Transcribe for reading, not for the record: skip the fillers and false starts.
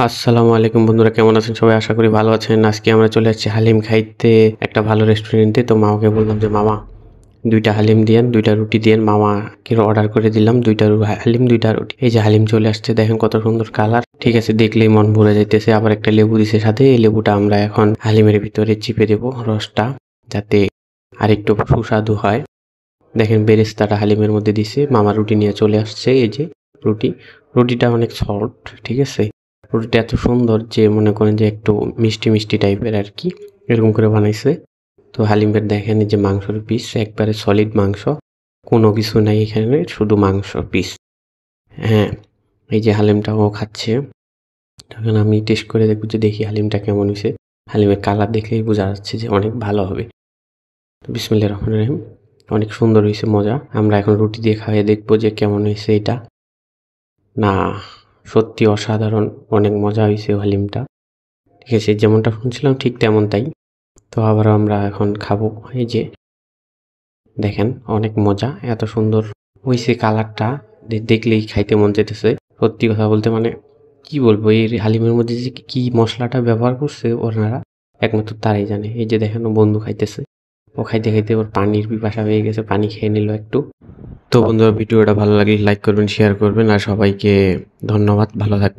আসসালামু আলাইকুম বন্ধুরা, কেমন আছেন সবাই? আশা করি ভালো আছেন। আজকে আমরা চলে যাচ্ছি হালিম খাইতে একটা ভালো রেস্টুরেন্টে। তো মামাকে বললাম যে মামা ২টা হালিম দিয়েন, ২টা রুটি দিয়েন। মামাকে অর্ডার করে দিলাম ২টা হালিম ২টা রুটি। এই যে হালিম চলে আসছে, দেখেন কত সুন্দর কালার। ঠিক আছে, দেখলেই মন ভরে যাইতেছে। আবার একটা লেবু দিছে সাথে। এই লেবুটা আমরা এখন হালিমের ভিতরে চিপে দেব রসটা, যাতে আরেকটু সুস্বাদু হয়। দেখেন বেরেস্তাটা হালিমের মধ্যে দিছে। মামা রুটি নিয়ে চলে আসছে। এই যে রুটিটা অনেক সফট, ঠিক আছে। রুটিটা এত সুন্দর যে মনে করেন যে একটু মিষ্টি মিষ্টি টাইপের আর কি, এরকম করে বানাইছে। তো হালিমের দেখেন এই যে মাংসের পিস, একবারে সলিড মাংস, কোনো কিছু নাই এখানে, শুধু মাংস পিস। হ্যাঁ, এই যে হালিমটাও খাচ্ছে। তখন আমি টেস্ট করে দেখবো যে দেখি হালিমটা কেমন হয়েছে। হালিমের কালার দেখলেই বোঝা যাচ্ছে যে অনেক ভালো হবে। বিসমিল্লাহির রহমানির রহিম। অনেক সুন্দর হয়েছে, মজা। আমরা এখন রুটি দিয়ে খাইয়ে দেখবো যে কেমন হয়েছে এটা। না, সত্যি অসাধারণ, অনেক মজা হয়েছে হালিমটা। ঠিক আছে, যেমনটা শুনছিলাম ঠিক তেমনটাই। তো আবার আমরা এখন খাবো। এই যে দেখেন অনেক মজা, এত সুন্দর হয়েছে কালারটা, দেখলেই খাইতে মন যেতেছে। সত্যি কথা বলতে মানে কি বলবো, এই হালিমের মধ্যে যে কি মশলাটা ব্যবহার করছে ওনারা একমাত্র তারাই জানে। এই যে দেখেন ও বন্ধু খাইতেছে, ও খাইতে খাইতে ওর পানির পিপাসা হয়ে গেছে, পানি খেয়ে নিল একটু। তো বন্ধুরা, ভিডিওটা ভালো লাগলে লাইক করবেন, শেয়ার করবেন, আর সবাইকে ধন্যবাদ। ভালো থাকবেন।